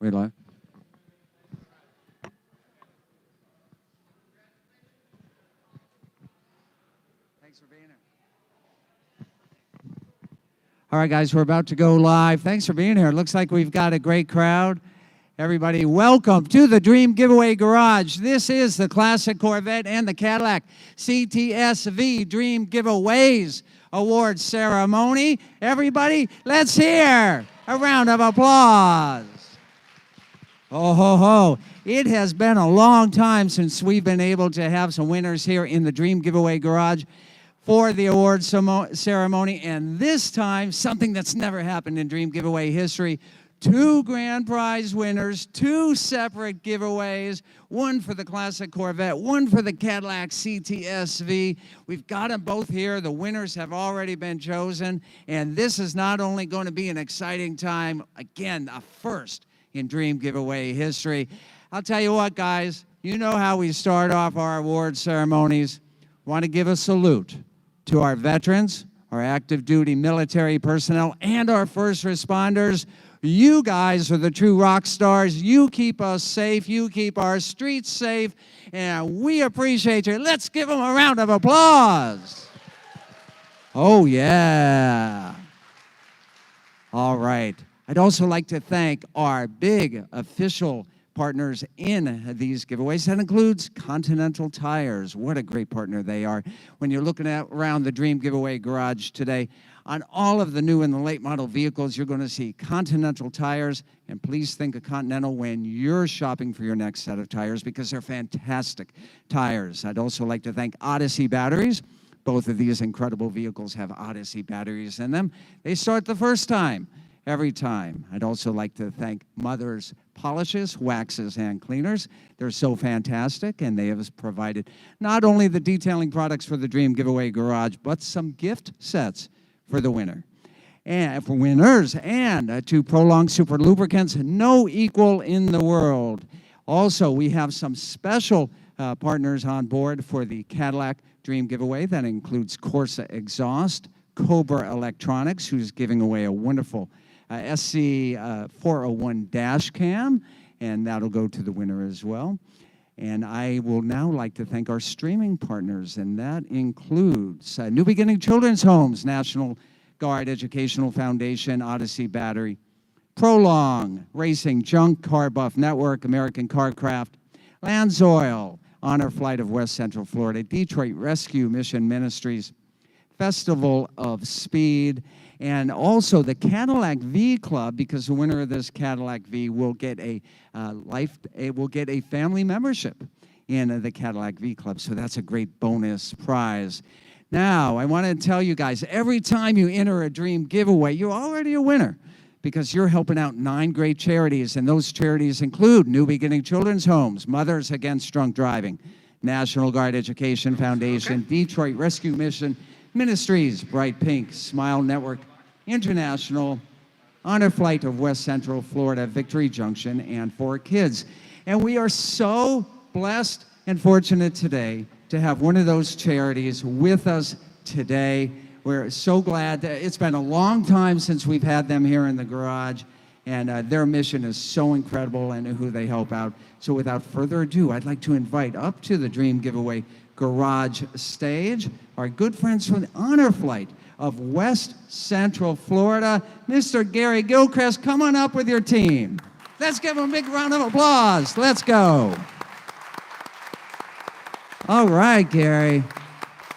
We live? Thanks for being here. All right, guys, we're about to go live. Thanks for being here. It looks like we've got a great crowd. Everybody, welcome to the Dream Giveaway Garage. This is the classic Corvette and the Cadillac Cts-V Dream Giveaways Award Ceremony. Everybody, let's hear a round of applause. Oh, ho, ho. It has been a long time since we've been able to have some winners here in the Dream Giveaway Garage for the award ceremony. And this time, something that's never happened in Dream Giveaway history. 2 grand prize winners, 2 separate giveaways, one for the classic Corvette, one for the Cadillac Cts-V. We've got them both here. The winners have already been chosen. And this is not only going to be an exciting time, again, a first in Dream Giveaway history. I'll tell you what, guys, you know how we start off our award ceremonies. Want to give a salute to our veterans, our active duty military personnel, and our first responders. You guys are the true rock stars. You keep us safe. You keep our streets safe. And we appreciate you. Let's give them a round of applause. Oh, yeah. All right. I'd also like to thank our big official partners in these giveaways. That includes Continental Tires. What a great partner they are. When you're looking at around the Dream Giveaway Garage today, on all of the new and the late model vehicles, you're going to see Continental Tires. And please think of Continental when you're shopping for your next set of tires, because they're fantastic tires. I'd also like to thank Odyssey Batteries. Both of these incredible vehicles have Odyssey batteries in them. They start the first time, every time. I'd also like to thank Mother's Polishes, Waxes, and Cleaners. They're so fantastic, and they have provided not only the detailing products for the Dream Giveaway Garage, but some gift sets for the winner. And for winners, and to Prolong Super Lubricants, no equal in the world. Also, we have some special partners on board for the Cadillac Dream Giveaway. That includes Corsa Exhaust, Cobra Electronics, who's giving away a wonderful SC 401 dash cam, and that'll go to the winner as well. And I will now like to thank our streaming partners, and that includes New Beginning Children's Homes, National Guard Educational Foundation, Odyssey Battery, Prolong Racing, Junk Car Buff Network, American Carcraft, Lands-Oil, Honor Flight of West Central Florida, Detroit Rescue Mission Ministries, Festival of Speed, and also the Cadillac V Club, because the winner of this Cadillac V will get a family membership in the Cadillac V Club. So that's a great bonus prize. Now, I want to tell you guys, every time you enter a Dream Giveaway, you're already a winner, because you're helping out 9 great charities, and those charities include New Beginning Children's Homes, Mothers Against Drunk Driving, National Guard Education Foundation, Detroit Rescue Mission Ministries, Bright Pink, Smile Network International, Honor Flight of West Central Florida, Victory Junction, and 4Kids. And we are so blessed and fortunate today to have one of those charities with us today. We're so glad that it's been a long time since we've had them here in the garage, and their mission is so incredible, and who they help out. So without further ado, I'd like to invite up to the Dream Giveaway Garage stage our good friends from the Honor Flight of West Central Florida, Mr. Gary Gilchrist. Come on up with your team. Let's give him a big round of applause. Let's go. All right, Gary.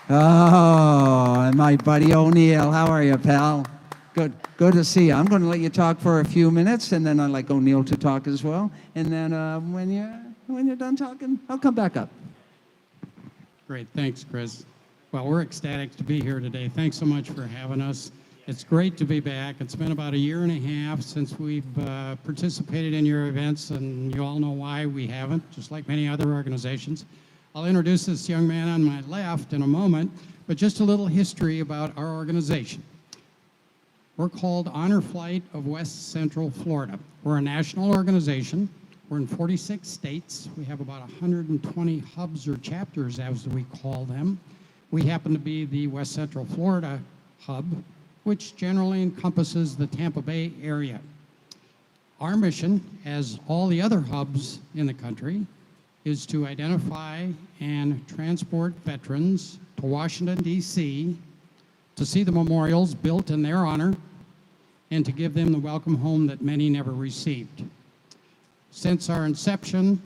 Oh, and my buddy O'Neill. How are you, pal? Good to see you. I'm going to let you talk for a few minutes, and then I'd like O'Neill to talk as well. And then when you're done talking, I'll come back up. Great, thanks, Chris. Well, we're ecstatic to be here today. Thanks so much for having us. It's great to be back. It's been about 1.5 years since we've participated in your events, and you all know why we haven't, just like many other organizations. I'll introduce this young man on my left in a moment, but just a little history about our organization. We're called Honor Flight of West Central Florida. We're a national organization. We're in 46 states. We have about 120 hubs or chapters, as we call them. We happen to be the West Central Florida hub, which generally encompasses the Tampa Bay area. Our mission, as all the other hubs in the country, is to identify and transport veterans to Washington, D.C., to see the memorials built in their honor, and to give them the welcome home that many never received. Since our inception,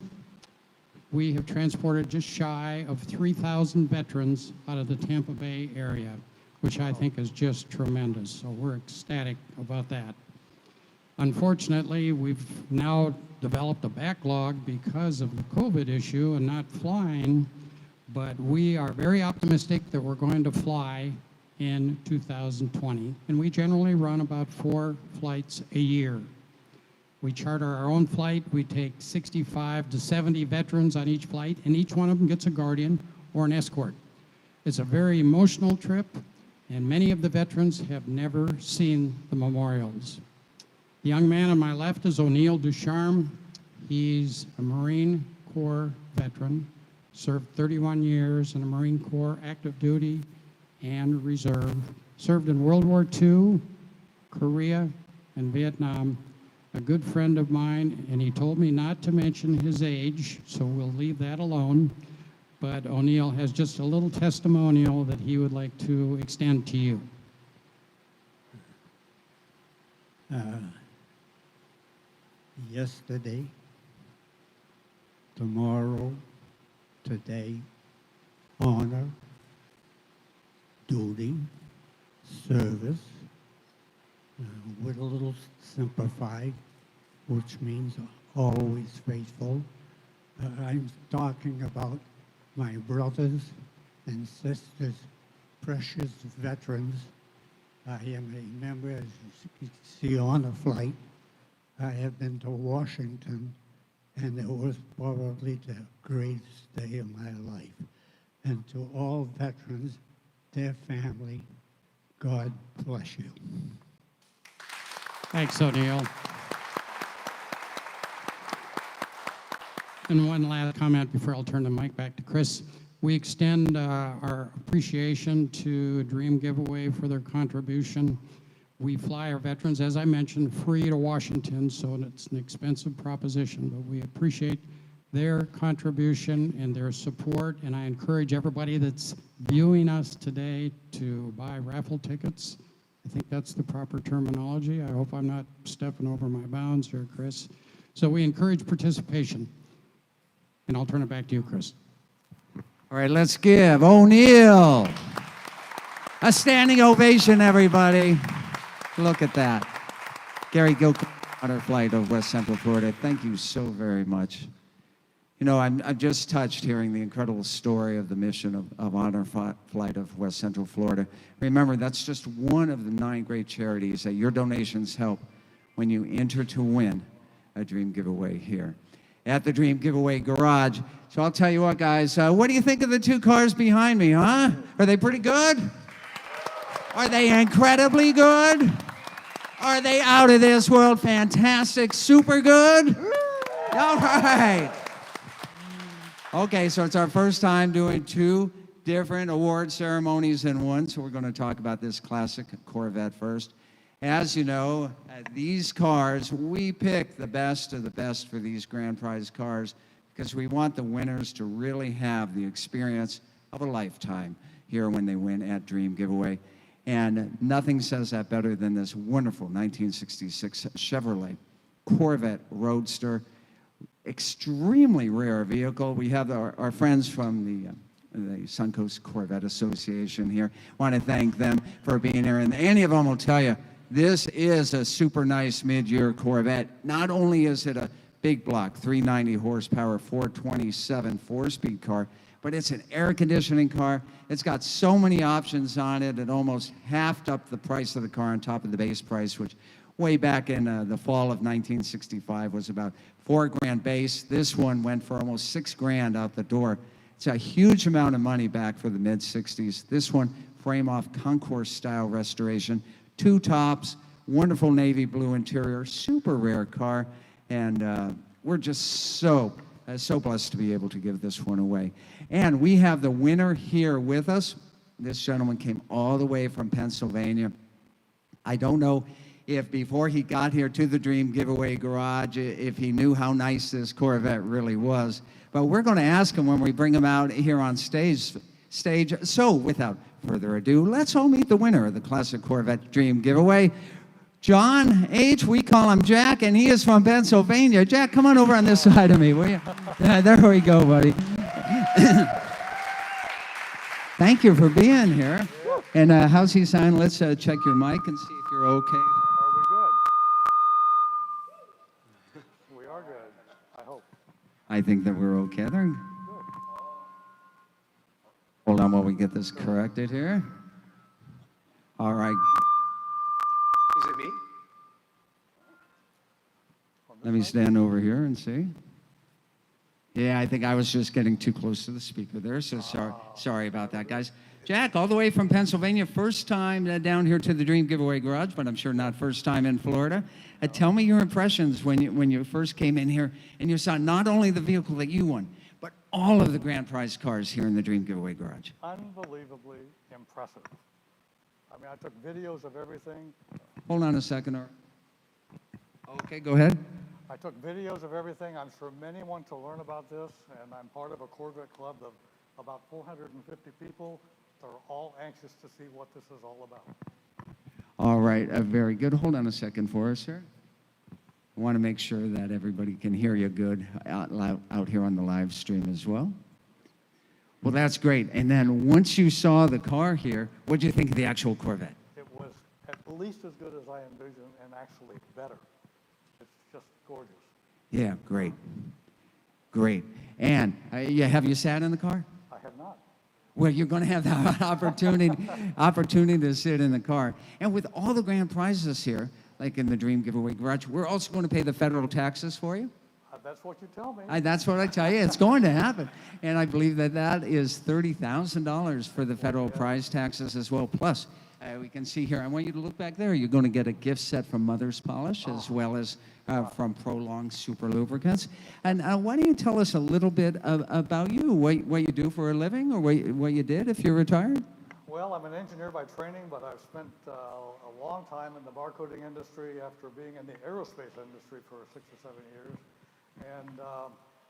we have transported just shy of 3,000 veterans out of the Tampa Bay area, which I think is just tremendous. So we're ecstatic about that. Unfortunately, we've now developed a backlog because of the COVID issue and not flying, but we are very optimistic that we're going to fly in 2020. And we generally run about 4 flights a year. We charter our own flight. We take 65 to 70 veterans on each flight, and each one of them gets a guardian or an escort. It's a very emotional trip, and many of the veterans have never seen the memorials. The young man on my left is O'Neill Ducharme. He's a Marine Corps veteran, served 31 years in the Marine Corps active duty and reserve, served in World War II, Korea, and Vietnam. A good friend of mine, and he told me not to mention his age, so we'll leave that alone. But O'Neill has just a little testimonial that he would like to extend to you. Yesterday, tomorrow, today, honor, duty, service, with a little simplified, which means always faithful. I'm talking about my brothers and sisters, precious veterans. I am a member, as you see on the flight. I have been to Washington, and it was probably the greatest day of my life. And to all veterans, their family, God bless you. Thanks, O'Neill. And one last comment before I'll turn the mic back to Chris. We extend our appreciation to Dream Giveaway for their contribution. We fly our veterans, as I mentioned, free to Washington, so it's an expensive proposition, but we appreciate their contribution and their support, and I encourage everybody that's viewing us today to buy raffle tickets. I think that's the proper terminology. I hope I'm not stepping over my bounds here, Chris. So we encourage participation, and I'll turn it back to you, Chris. All right, let's give O'Neill a standing ovation, everybody. Look at that. Gary Gilchrist, honor flight of West Central Florida. Thank you so very much. You know, I'm just touched hearing the incredible story of the mission of Honor Flight of West Central Florida. Remember, that's just one of the 9 great charities that your donations help when you enter to win a Dream Giveaway here at the Dream Giveaway Garage. So I'll tell you what, guys, what do you think of the 2 cars behind me, huh? Are they pretty good? Are they incredibly good? Are they out of this world fantastic, super good? All right. Okay, so it's our first time doing 2 different award ceremonies in one, so we're going to talk about this classic Corvette first. As you know, these cars, we pick the best of the best for these grand prize cars because we want the winners to really have the experience of a lifetime here when they win at Dream Giveaway. And nothing says that better than this wonderful 1966 Chevrolet Corvette Roadster. Extremely rare vehicle. We have our friends from the Suncoast Corvette Association here. Want to thank them for being here. And any of them will tell you, this is a super nice mid-year Corvette. Not only is it a big block, 390 horsepower, 427 4-speed car, but it's an air conditioning car. It's got so many options on it, it almost halved up the price of the car on top of the base price, which way back in the fall of 1965 was about $4,000 base. This one went for almost $6,000 out the door. It's a huge amount of money back for the mid-60s. This one, frame-off concourse style restoration, 2 tops, wonderful navy blue interior, super rare car, and we're just so blessed to be able to give this one away. And we have the winner here with us. This gentleman came all the way from Pennsylvania. I don't know if before he got here to the Dream Giveaway Garage, if he knew how nice this Corvette really was. But we're going to ask him when we bring him out here on stage. So without further ado, let's all meet the winner of the Classic Corvette Dream Giveaway. John H., we call him Jack, and he is from Pennsylvania. Jack, come on over on this side of me, will you? Yeah, there we go, buddy. Thank you for being here. And how's he sound? Let's check your mic and see if you're okay. Are we good? We are good, I hope. I think that we're okay. There. Hold on while we get this corrected here. All right. Is it me? Let me stand over here and see. Yeah, I think I was just getting too close to the speaker there, so sorry about that, guys. Jack, all the way from Pennsylvania, first time down here to the Dream Giveaway Garage, but I'm sure not first time in Florida. Tell me your impressions when you first came in here and you saw not only the vehicle that you won, but all of the grand prize cars here in the Dream Giveaway Garage. Unbelievably impressive. I mean, I took videos of everything. Hold on a second. Okay, go ahead. I took videos of everything. I'm sure many want to learn about this, and I'm part of a Corvette club of about 450 people. They're all anxious to see what this is all about. All right, very good. Hold on a second for us, sir. I want to make sure that everybody can hear you good out here on the live stream as well. Well, that's great. And then once you saw the car here, what did you think of the actual Corvette? It was at least as good as I envisioned, and actually better. It's just gorgeous. Yeah, great. Great. And have you sat in the car? I have not. Well, you're going to have that opportunity to sit in the car. And with all the grand prizes here, like in the Dream Giveaway Garage, we're also going to pay the federal taxes for you. That's what you tell me. That's what I tell you. It's going to happen. And I believe that is $30,000 for the federal prize taxes as well. Plus, we can see here, I want you to look back there. You're going to get a gift set from Mother's Polish as well as from Prolong Super Lubricants. And why don't you tell us a little bit about you, what you do for a living or what you did if you're retired? Well, I'm an engineer by training, but I've spent a long time in the barcoding industry after being in the aerospace industry for 6 or 7 years. And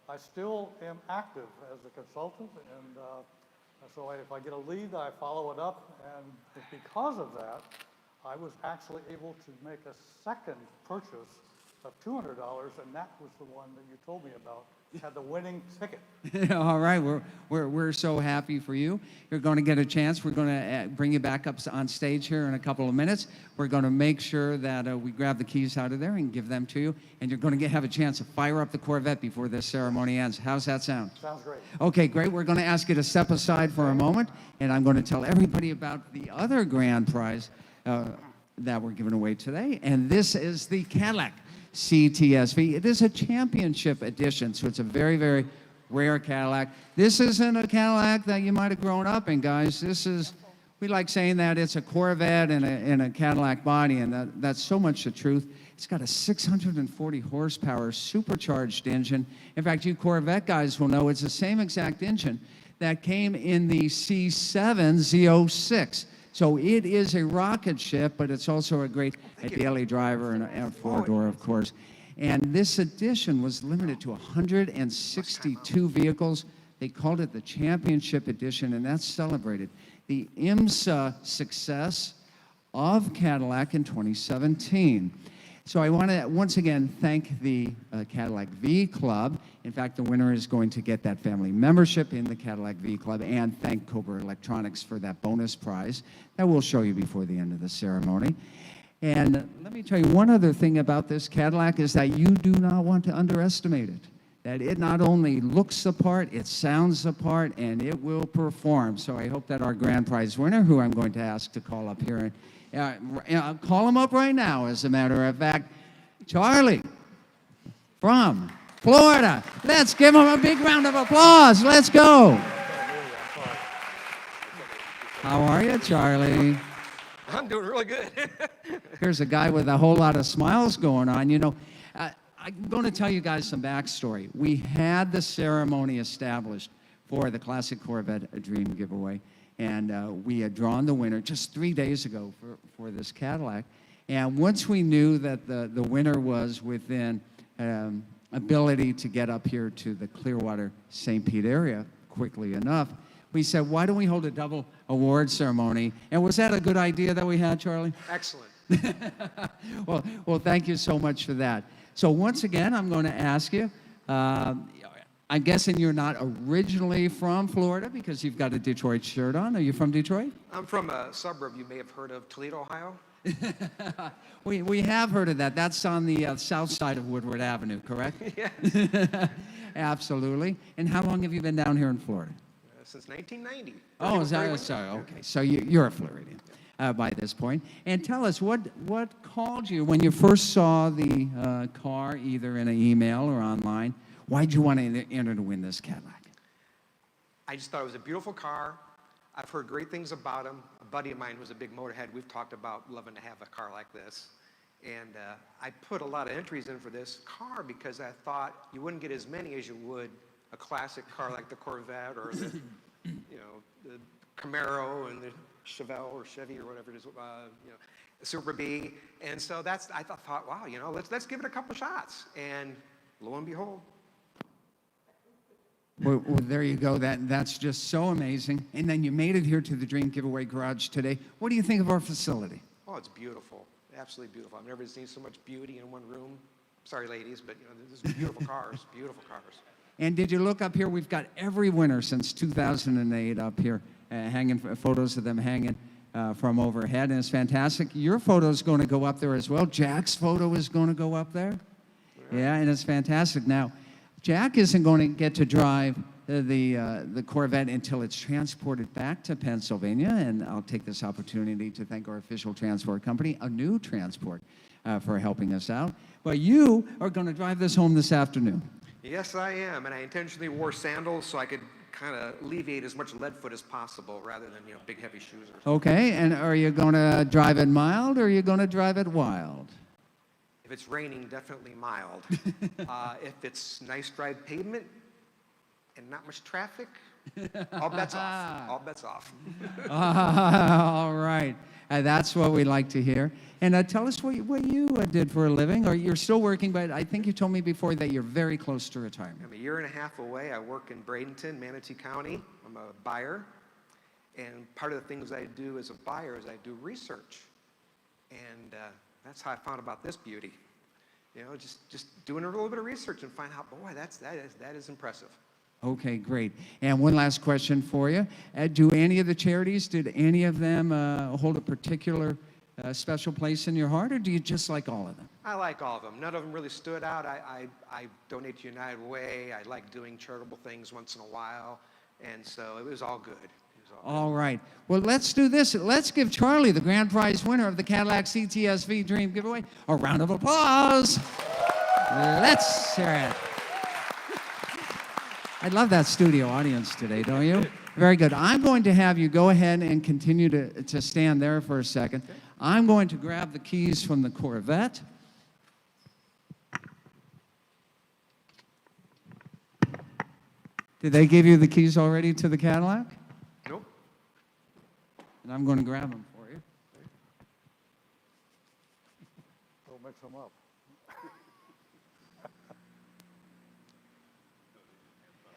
I still am active as a consultant, and so if I get a lead, I follow it up, and because of that, I was actually able to make a second purchase of $200, and that was the one that you told me about. It had the winning ticket. All right, we're so happy for you. You're going to get a chance. We're going to bring you back up on stage here in a couple of minutes. We're going to make sure that we grab the keys out of there and give them to you, and you're going to have a chance to fire up the Corvette before this ceremony ends. How's that sound? Sounds great. Okay, great. We're going to ask you to step aside for a moment, and I'm going to tell everybody about the other grand prize that we're giving away today, and this is the Cadillac Cts-V. It is a championship edition, so it's a very, very rare Cadillac. This isn't a Cadillac that you might have grown up in, guys. This is, we like saying that it's a Corvette and a Cadillac body, and that's so much the truth. It's got a 640 horsepower supercharged engine. In fact, you Corvette guys will know it's the same exact engine that came in the C7 Z06. So it is a rocket ship, but it's also a great daily driver and a four-door, of course. And this edition was limited to 162 vehicles. They called it the Championship Edition, and that celebrated the IMSA success of Cadillac in 2017. So I want to once again thank the Cadillac V Club. In fact, the winner is going to get that family membership in the Cadillac V Club, and thank Cobra Electronics for that bonus prize that we'll show you before the end of the ceremony. And let me tell you one other thing about this Cadillac is that you do not want to underestimate it. That it not only looks the part, it sounds the part, and it will perform. So I hope that our grand prize winner, who I'm going to ask to call up here, call him up right now, as a matter of fact, Charlie from Florida. Let's give him a big round of applause. Let's go. How are you, Charlie? I'm doing really good. Here's a guy with a whole lot of smiles going on. You know, I'm going to tell you guys some backstory. We had the ceremony established for the Classic Corvette Dream Giveaway, and we had drawn the winner just 3 days ago for this Cadillac. And once we knew that the winner was within ability to get up here to the Clearwater St. Pete area quickly enough, we said, why don't we hold a double award ceremony? And was that a good idea that we had, Charlie? Excellent. Well, thank you so much for that. So once again, I'm going to ask you, I'm guessing you're not originally from Florida because you've got a Detroit shirt on. Are you from Detroit? I'm from a suburb you may have heard of, Toledo, Ohio. We have heard of that. That's on the south side of Woodward Avenue, correct? Yeah. Absolutely. And how long have you been down here in Florida? Since 1990. Oh, is that, sorry, okay. So you're a Floridian by this point. And tell us, what called you when you first saw the car, either in an email or online? Why'd you want to enter to win this Cadillac? I just thought it was a beautiful car. I've heard great things about him. A buddy of mine who's a big motorhead, we've talked about loving to have a car like this. And I put a lot of entries in for this car because I thought you wouldn't get as many as you would a classic car like the Corvette or the, the Camaro and the Chevelle or Chevy or whatever it is, the Super B. And so I thought, wow, let's give it a couple shots. And lo and behold. Well, there you go. That's just so amazing. And then you made it here to the Dream Giveaway Garage today. What do you think of our facility? Oh, it's beautiful. Absolutely beautiful. I've never seen so much beauty in one room. Sorry, ladies, but this is beautiful cars, beautiful cars. And did you look up here? We've got every winner since 2008 up here, hanging photos of them hanging from overhead, and it's fantastic. Your photo is going to go up there as well. Jack's photo is going to go up there. Yeah, and it's fantastic. Now, Jack isn't going to get to drive the Corvette until it's transported back to Pennsylvania, and I'll take this opportunity to thank our official transport company, A New Transport, for helping us out. But you are going to drive this home this afternoon. Yes, I am, and I intentionally wore sandals so I could kind of alleviate as much lead foot as possible rather than big heavy shoes or something. Okay, and are you going to drive it mild or are you going to drive it wild? If it's raining, definitely mild. If it's nice dry pavement and not much traffic, all bets off. All bets off. All right. That's what we like to hear. And tell us what you did for a living, or you're still working, but I think you told me before that you're very close to retirement. I'm a year and a half away. I work in Bradenton, Manatee County. I'm a buyer. And part of the things I do as a buyer is I do research. And that's how I found about this beauty. Just doing a little bit of research and find out, boy, that is impressive. Okay, great. And one last question for you. Do any of the charities, did any of them hold a particular special place in your heart, or do you just like all of them? I like all of them. None of them really stood out. I donate to United Way. I like doing charitable things once in a while. And so it was all good. All right. Well, let's do this. Let's give Charlie, the grand prize winner of the Cadillac Cts-V Dream Giveaway, a round of applause. Let's hear it. I love that studio audience today, don't you? Very good. I'm going to have you go ahead and continue to stand there for a second. I'm going to grab the keys from the Corvette. Did they give you the keys already to the Cadillac? Nope. And I'm going to grab them for you. Don't mix them up.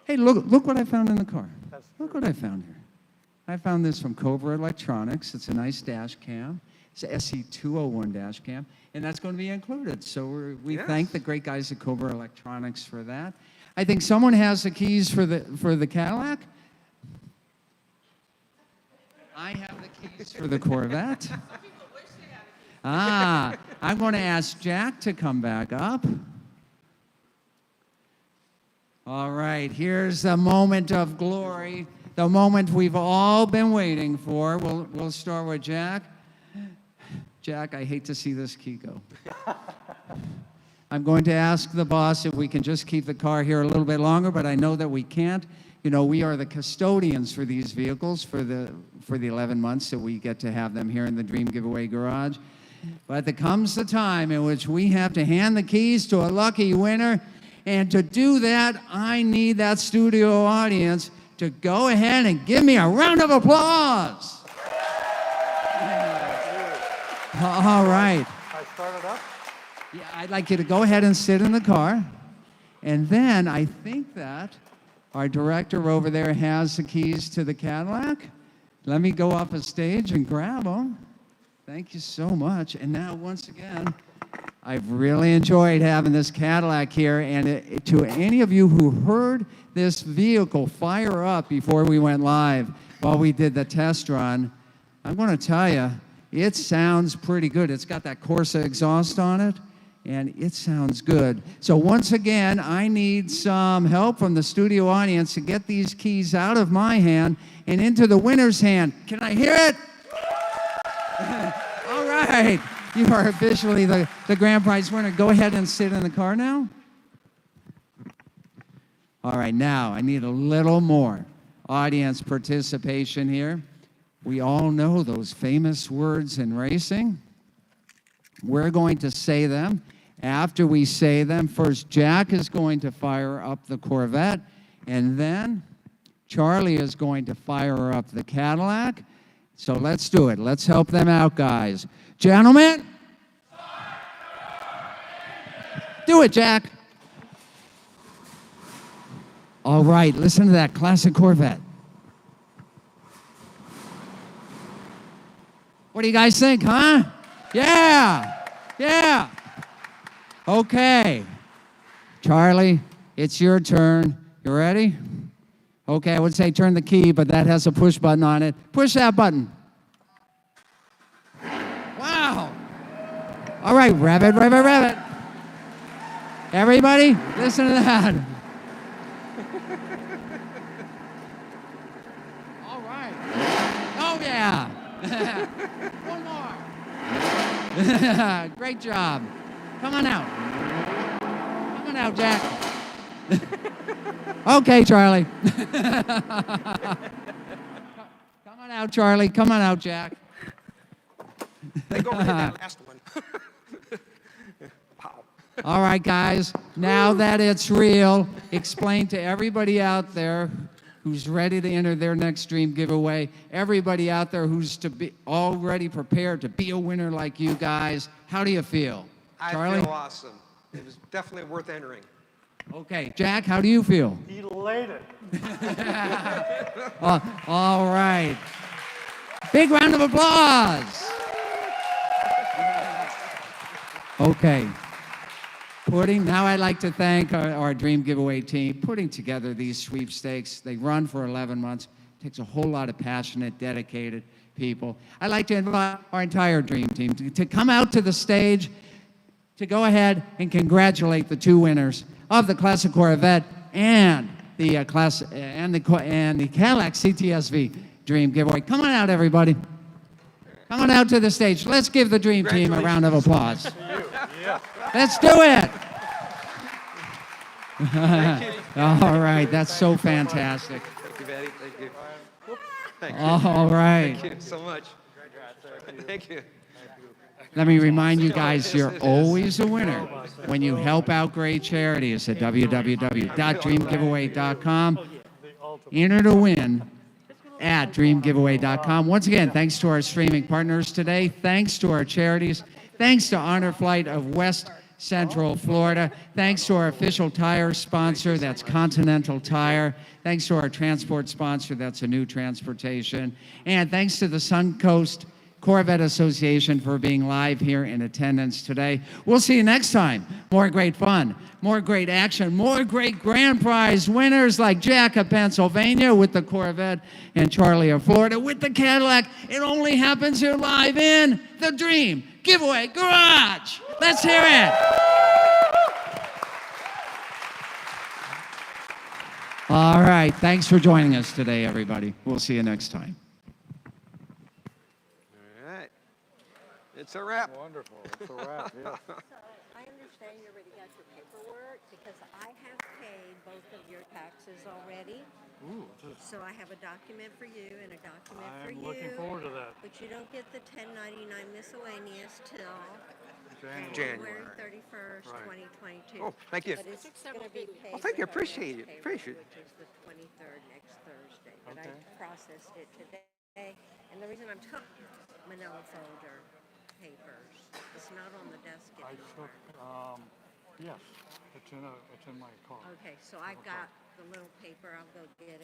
Hey, look what I found in the car. Look what I found here. I found this from Cobra Electronics. It's a nice dash cam. It's an SE201 dash cam, and that's going to be included. So we thank the great guys at Cobra Electronics for that. I think someone has the keys for the Cadillac. I have the keys for the Corvette. I'm going to ask Jack to come back up. All right, here's the moment of glory, the moment we've all been waiting for. We'll start with Jack. Jack, I hate to see this key go. I'm going to ask the boss if we can just keep the car here a little bit longer, but I know that we can't. We are the custodians for these vehicles for the 11 months that we get to have them here in the Dream Giveaway Garage. But there comes the time in which we have to hand the keys to a lucky winner. And to do that, I need that studio audience to go ahead and give me a round of applause. All right. Yeah, I'd like you to go ahead and sit in the car. And then I think that our director over there has the keys to the Cadillac. Let me go up a stage and grab them. Thank you so much. And now, once again, I've really enjoyed having this Cadillac here. And to any of you who heard this vehicle fire up before we went live while we did the test run, I'm going to tell you, it sounds pretty good. It's got that Corsa exhaust on it, and it sounds good. So once again, I need some help from the studio audience to get these keys out of my hand and into the winner's hand. Can I hear it? All right. You are officially the grand prize winner. Go ahead and sit in the car now. All right, now I need a little more audience participation here. We all know those famous words in racing. We're going to say them. After we say them, first Jack is going to fire up the Corvette, and then Charlie is going to fire up the Cadillac. So let's do it. Let's help them out, guys. Gentlemen, do it, Jack. All right, listen to that classic Corvette. What do you guys think, huh? Yeah, yeah. Okay, Charlie, it's your turn. You ready? Okay, I would say turn the key, but that has a push button on it. Push that button. Wow. All right, rev it, rev it, rev it. Everybody, listen to that. All right. Oh, yeah. One more. Great job. Come on out. Come on out, Jack. Okay, Charlie. Come on out, Charlie. Come on out, Jack. They go over that last one. Wow. All right, guys. Now that it's real, explain to everybody out there who's ready to enter their next dream giveaway, everybody out there who's to be already prepared to be a winner like you guys, how do you feel? Charlie? I feel awesome. It was definitely worth entering. Okay, Jack, how do you feel? Elated. All right. Big round of applause. Okay. Now I'd like to thank our Dream Giveaway team putting together these sweepstakes. They run for 11 months. It takes a whole lot of passionate, dedicated people. I'd like to invite our entire Dream team to come out to the stage to go ahead and congratulate the two winners of the Classic Corvette and the Cadillac Cts-V Dream Giveaway. Come on out, everybody. Come on out to the stage. Let's give the Dream Team a round of applause. Let's do it. All right, that's so fantastic. Thank you, Betty. Thank you. Thank you. All right. Thank you so much. Thank you. Let me remind you guys, you're always a winner when you help out great charities at www.dreamgiveaway.com. Enter to win at dreamgiveaway.com. Once again, thanks to our streaming partners today. Thanks to our charities. Thanks to Honor Flight of West Central Florida. Thanks to our official tire sponsor, that's Continental Tire. Thanks to our transport sponsor, that's A New Transportation. And thanks to the Suncoast Corvette Association for being live here in attendance today. We'll see you next time. More great fun, more great action, more great grand prize winners like Jack of Pennsylvania with the Corvette and Charlie of Florida with the Cadillac. It only happens here live in the Dream Giveaway Garage. Let's hear it. All right, thanks for joining us today, everybody. We'll see you next time. It's a wrap. Wonderful. It's a wrap, yeah. So I understand you already got your paperwork because I have paid both of your taxes already. Ooh, So I have a document for you and a document for I'm you. looking forward to that. But you don't get the 1099 miscellaneous till January. 31st, Right. 2022. Oh, thank you. But it's going to be paid. Oh, thank you. with our Appreciate next it. payroll, Appreciate it. Which is the 23rd, next Thursday. But I Okay. processed it today. And the reason I'm talking, Manila folder. papers. It's not on the desk I anymore. took, yes, it's in my car. Okay, so I've got the little paper. I'll go get it.